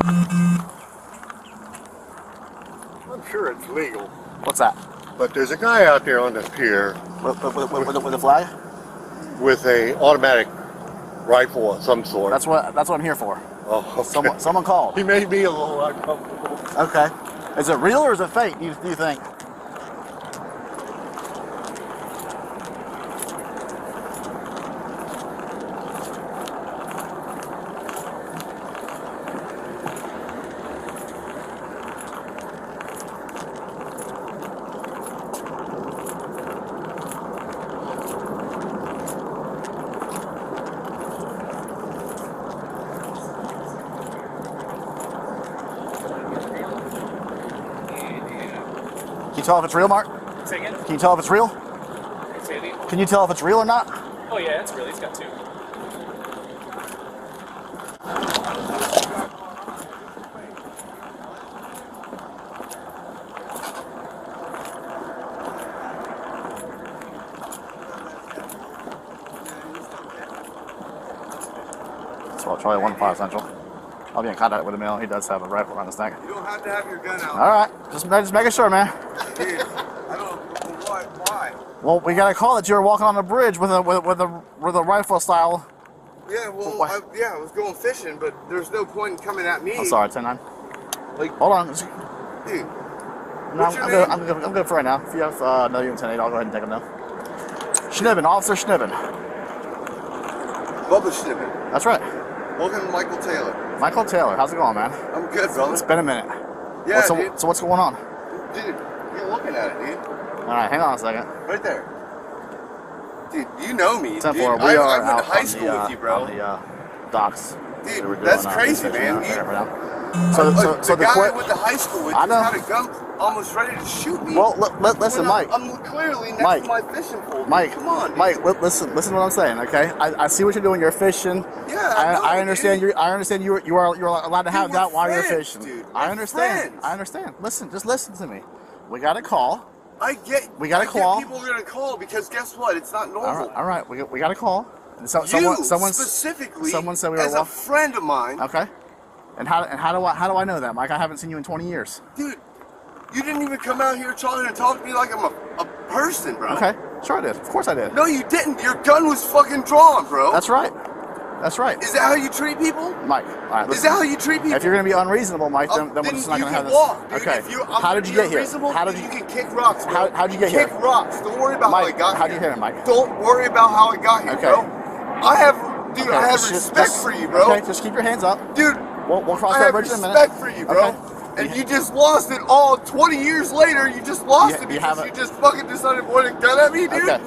I'm sure it's legal. What's that? But there's a guy out there on the pier With a flag? with a automatic rifle of some sort. That's what I'm here for. Oh, okay. Someone called. He made me a little uncomfortable. Okay. Is it real or is it fake? Do you think? Can you tell if it's real, Mark? Say again? Can you tell if it's real? Say it again? Can you tell if it's real or not? Oh yeah, it's real. He's got two. So I'll try 1-5 Central. I'll be in contact with him now. He does have a rifle around his neck. You don't have to have your gun out. All right, just making sure, man. Dude, I don't. Why? Well, we got a call that you were walking on the bridge with a rifle style. Yeah, well, I was going fishing, but there's no point in coming at me. I'm sorry, 10-9. Like, Hold on. dude. No, I'm good for right now. If you have another unit 10-8, I'll go ahead and take him now. Schnibbin, Officer Schnibbin. Bubba Schnibbin. That's right. Welcome to Michael Taylor. Michael Taylor, how's it going, man? I'm good, brother. It's been a minute. Yeah, so, dude. So what's going on? Dude, you're looking at it, dude. All right, hang on a second. Right there. Dude, you know me. 10-4, Dude, we I are went to out high on school with you, bro. On the docks. Dude, We're doing, that's crazy, fishing man. out there right now. The guy I went to high school with I just know. had a gun almost ready to shoot me. Well, listen, when Mike. I'm clearly next Mike. to my fishing pole. Dude. Mike, Come on, dude. Mike, listen to what I'm saying, okay? I see what you're doing. You're fishing. Yeah, I understand. dude. I understand. You're allowed to have Dude, that we're while you're friends, fishing. dude. I We're understand. friends. I understand. Just listen to me. We got a call. We got a call. People are gonna call because guess what? It's not normal. All right. We got a call. Someone specifically, someone said we were as a friend of mine. Okay. And how do I know that, Mike? I haven't seen you in 20 years. Dude, you didn't even come out here trying to talk to me like I'm a person, bro. Okay. Sure I did. Of course I did. No, you didn't. Your gun was fucking drawn, bro. That's right. That's right. Is that how you treat people? Mike, all right, listen. Is that how you treat people? If you're going to be unreasonable, Mike, then we're just not going to have this. Walk, dude. Okay. How did you get here? How did you can kick rocks, bro. How'd you get here? Kick rocks. Don't worry about Mike, how I got here. how'd you get here, Mike? Don't worry about how I got here, Okay. bro. I have just- respect for you, bro. Okay, just keep your hands up. Dude, We'll cross I that have bridge in a minute. respect for you, bro. Okay. And you just lost it all 20 years later. You just lost it You because have you it. just fucking decided to point a gun at me, dude. Okay.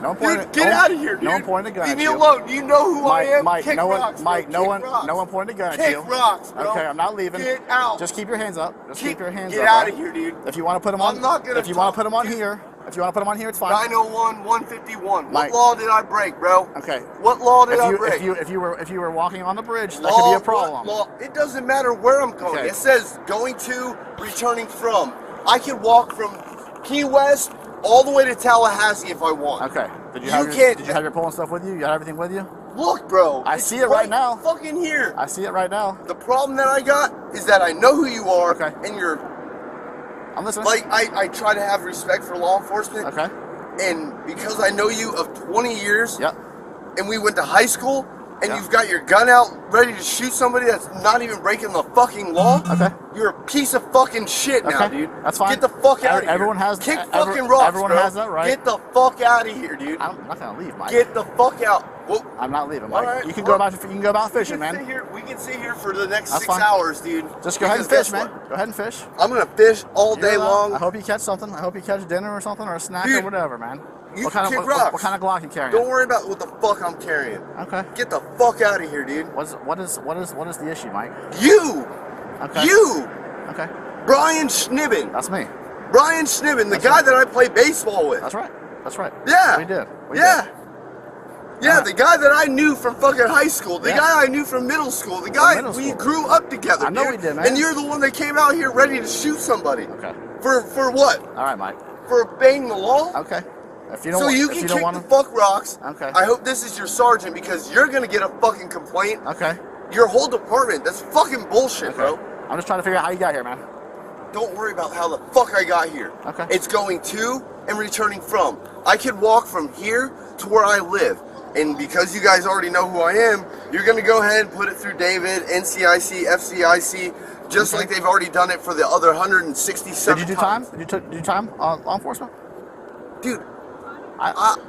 No one pointed. Dude, get out of here, dude. No one pointed a gun Leave at me you. alone. You know who Mike, I am. Mike, Kick no one, rocks, bro. Mike, no Kick one, rocks. no one pointed a gun at Kick you. rocks, bro. Okay, I'm not leaving. Get out. Just keep your hands up. Just keep your hands up. Get out right? of here, dude. If you want to put them on, I'm not gonna if you want to put them on dude. here, it's fine. 901, 151. Mike. What law did I break, bro? Okay. What law did I break? If you were walking on the bridge, that could be a problem. What law? It doesn't matter where I'm going. Okay. It says going to, returning from. I can walk from Key West all the way to Tallahassee if I want. Okay. Did you You have can't- your pole and stuff with you? You got everything with you? Look, bro. I it's see it right now. Fucking here. I see it right now. The problem that I got is that I know who you are, Okay. and you're I'm listening. like I try to have respect for law enforcement. Okay. And because I know you of 20 years, Yep. and we went to high school, and Yeah. you've got your gun out ready to shoot somebody that's not even breaking the fucking law. Okay. You're a piece of fucking shit now, Okay. dude. That's fine. Get the fuck out of here. Everyone has- Kick every- fucking rocks, everyone bro. has that right. Get the fuck out of here, dude. I'm not gonna leave, Mike. Get the fuck out. Well, I'm not leaving, Mike. all right, You can well, go about fishing, we can man. sit here- We can sit here for the next That's 6 fine. hours, dude. Just go ahead and Because fish, guess man. what? Go ahead and fish. I'm gonna fish all day You know, long. I hope you catch something. I hope you catch dinner or something, or a snack Dude, or whatever, man. you What kind kick of rocks. what kind of Glock you carrying? Don't worry about what the fuck I'm carrying. Okay. Get the fuck out of here, dude. What is the issue, Mike? You! Okay. You! Okay. Brian Schnibbin. That's me. Brian Schnibbin, the That's guy right. that I play baseball with. That's right. That's right. Yeah. We did. We yeah. did. Yeah, Yeah. the guy that I knew from fucking high school, the Yeah. guy I knew from middle school, the guy middle we school. grew up together. I know dude. we did, man. And you're the one that came out here ready to shoot somebody. Okay. For what? All right, Mike. For obeying the law? Okay. If you don't So want, you if can you don't kick want the fuck rocks. Okay. I hope this is your sergeant because you're gonna get a fucking complaint. Okay. your whole department. That's fucking bullshit, Okay. bro. I'm just trying to figure out how you got here, man. Don't worry about how the fuck I got here. Okay. It's going to and returning from. I could walk from here to where I live. And because you guys already know who I am, you're going to go ahead and put it through David, NCIC, FCIC, just like they've already done it for the other 167 Did you do time? Did you do time on law enforcement? Dude,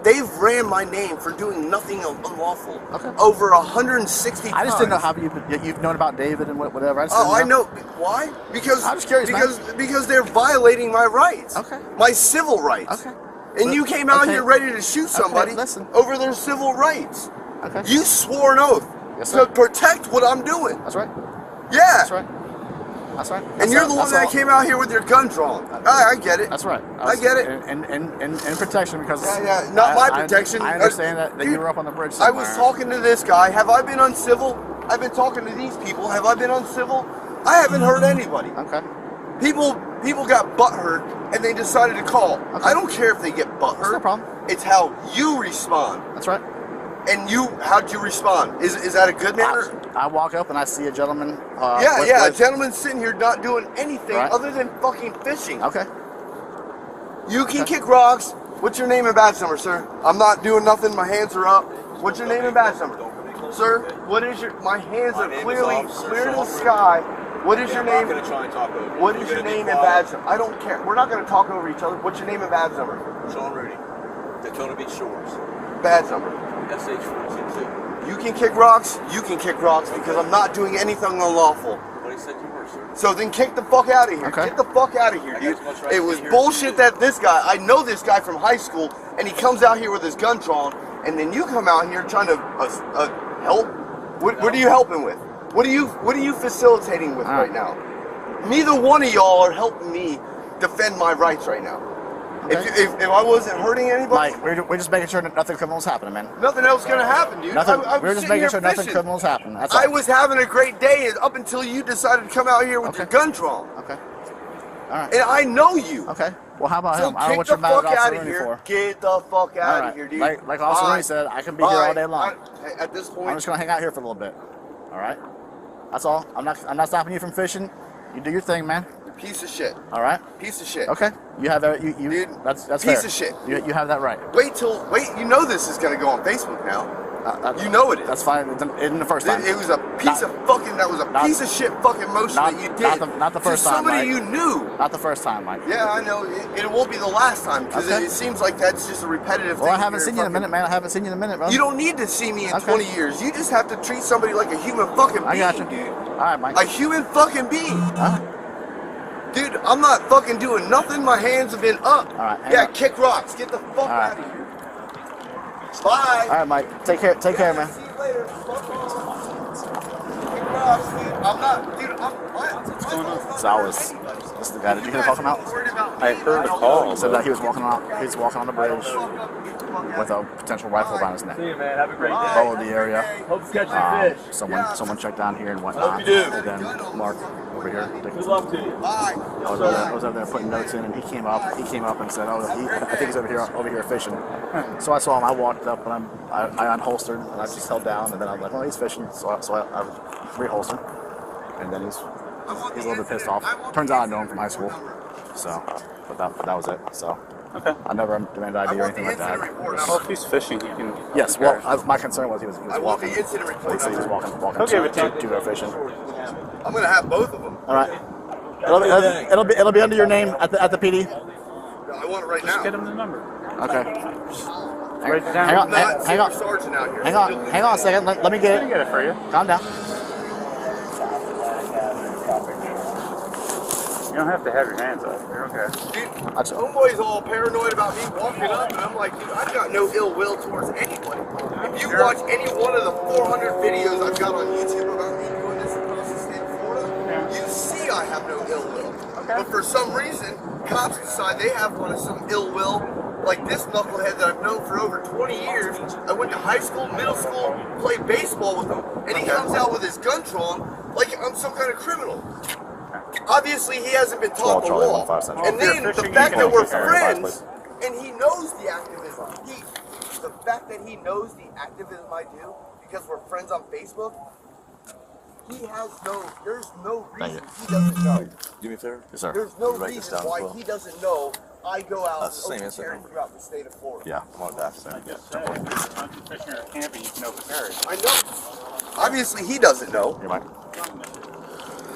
they've ran my name for doing nothing unlawful. Okay. Over 160 times. I just didn't know how you've known about David and whatever. I know. Why? Because I'm just curious, because they're violating my rights. Okay. My civil rights. Okay. And you came out here ready to shoot somebody listen. over their civil rights. Okay. You swore an oath to protect what I'm doing. That's right. Yeah. That's right. That's right. And you're the one that came out here with your gun drawn. I get it. That's right. I get it. In protection because not my protection. I understand that Dude, you were up on the bridge I somewhere. was talking to this guy. Have I been uncivil? I've been talking to these people. Have I been uncivil? I haven't hurt anybody. Okay. People got butthurt and they decided to call. Okay. I don't care if they get butthurt. That's no problem. It's how you respond. That's right. And how'd you respond? Is that a good manner? I walk up and I see a gentleman. A gentleman sitting here not doing anything Right. other than fucking fishing. Okay. You can kick rocks. What's your name and badge number, sir? I'm not doing nothing. My hands are up. What's your name and badge number? Sir, what is your... My hands are clearly clear to the sky. What is your name? I'm not going to try and talk over you. What is your name and badge number? I don't care. We're not going to talk over each other. What's your name and badge number? Sean Rudy, Daytona Beach Shores, Badge number. SH422. You can kick rocks. You can kick rocks because I'm not doing anything unlawful. What he said you were, sir. So then kick the fuck out of here. Okay. Get the fuck out of here, I dude. got as much right It to was be here bullshit as you that this guy, I know this guy from high school, and he comes out here with his gun drawn, and then you come out here trying to help. What are you helping with? What are you facilitating with right now? Neither one of y'all are helping me defend my rights right now. Okay. If I wasn't hurting anybody, Mike, we're just making sure that nothing criminal's happening, man. nothing else gonna happen, dude. Nothing. I'm We're just sitting making here sure nothing fishing. criminal's happening. That's all. I was having a great day up until you decided to come out here with Okay. your gun drawn. Okay. All right. And I know you. Okay. Well, how about So him? I don't know kick what the you're mad fuck at out Officer of Rooney here. for. Get the fuck out All of right. here, dude. Like Officer Rooney said, I can be here all day long. At this point, I'm just gonna hang out here for a little bit. All right. That's all. I'm not stopping you from fishing. You do your thing, man. piece of shit. All right. Piece of shit. Okay. You have that. You Dude, that's piece fair. of shit. You have that right. Wait, you know this is gonna go on Facebook now. You know it is. That's fine. It didn't the first time. It was a piece of piece of shit fucking motion that you did. Not the first to time, somebody Mike. you knew. Not the first time, Mike. Yeah, I know. It won't be the last time because Okay. it seems like that's just a repetitive thing. Well, I haven't you're seen you in a fucking- minute, man. I haven't seen you in a minute, bro. You don't need to see me in Okay. 20 years. You just have to treat somebody like a human fucking being, I got you. dude. All right, Mike. A human fucking being. All right. Dude, I'm not fucking doing nothing. My hands have been up. All right, hang Yeah, on. kick rocks. Get the fuck right. out of here. Bye. All right, Mike. Take care. Take care, man. See you later. Fuck off. Kick rocks, dude. I'm not, dude. What's going on? So I was. This is the guy. Did you hear the call come out? I heard the call. He said that he was walking on. He was walking on the bridge with a potential rifle around his neck. See you, man. Have a great day. Followed the area. Hope to catch you fish. Someone checked down here and whatnot. Hope you do. And then Mark over here. Good luck to you. Bye. I was over there putting notes in, and he came up and said, "Oh, I think he's over here fishing." So I saw him. I walked up and I unholstered and I just held down, and then I was like, "Well, he's fishing." So I reholstered, and then he's a little bit pissed off. Turns out I know him from high school, so but that was it. So Okay. I never demanded ID or anything like that. Well, if he's fishing, you can. Yes, well, my concern was he was I want walking. the incident He report. said he was walking give it to to go fishing. I'm gonna have both of them. All right. It'll be under your name at the PD. I want it right now. Get him the number. Okay. Write it down. Hang on, I'm not hang on, Silver Sergeant out here. hang on a second. Let me get I can it. get it for you. Calm down. You don't have to have your hands up. You're okay. Dude, That's it. homeboy's all paranoid about me walking up, and I'm like, dude, I've got no ill will towards anybody. If you watch any one of the 400 videos I've got on YouTube about me doing this across the state of Florida, you see I have no ill will. But for some reason, cops decide they have one of some ill will, like this knucklehead that I've known for over 20 years. I went to high school, middle school, played baseball with him, and he comes out with his gun drawn like I'm some kind of criminal. Obviously, he hasn't been taught the Charlie, law. 15 Central. And If you're then the fishing, fact you that can we're take care of it. friends, and he knows the activism. The fact that he knows the activism I do because we're friends on Facebook, he has no. There's no Thank reason you. he doesn't know. Do me a favor? Yes, sir. There's no Write this reason down as why well. he doesn't know. I go out That's the same open instant carry number. throughout the state of Florida. Yeah. I'm on that. Same. Just say, hunting, fishing, or camping, you can open carry. I know. Obviously, he doesn't know. Here, Mike.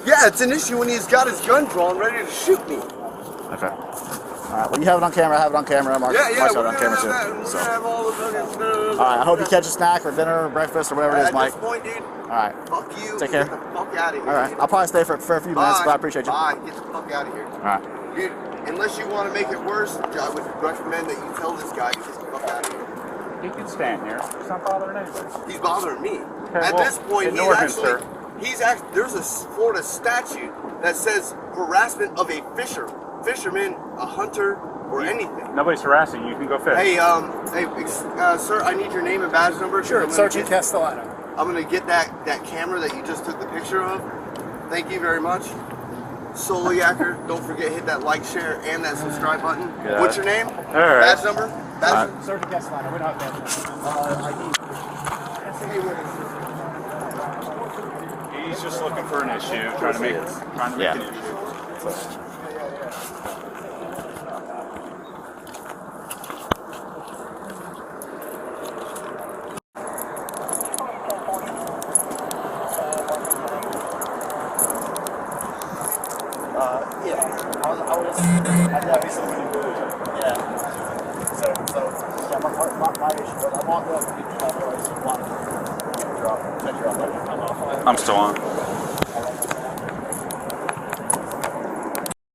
Yeah, it's an issue when he's got his gun drawn, ready to shoot me. Okay. All right. Well, you have it on camera. I have it on camera. Mark, Yeah, Mark's we're got it on gonna camera have too. that. We're So. gonna have all the fucking. All right. I hope you catch a snack or dinner or breakfast or whatever it is, At Mike. this point, dude, All right. fuck you. Take care. Get the fuck out of here. All right. dude. I'll probably stay for a few minutes, but I appreciate you. Bye. Get the fuck out of here. All right. Dude, unless you want to make it worse, I would recommend that you tell this guy to get the fuck out of here. He can stand here. It's not bothering anybody. He's bothering me. Okay, At well, this point, ignore him, sir. there's a Florida statute that says harassment of a fisherman, a hunter, or anything. Nobody's harassing you. You can go fish. Hey, sir, I need your name and badge number. Sure. I'm It's gonna Sergeant get- Castellano. I'm gonna get that camera that you just took the picture of. Thank you very much. Solo Yacker, don't forget hit that like, share, and that subscribe button. Yeah. What's your name? All right. Badge number? Badge number? Sergeant Castellano. We don't have He's just looking for an issue, trying to make Yeah. an issue. I'm still on.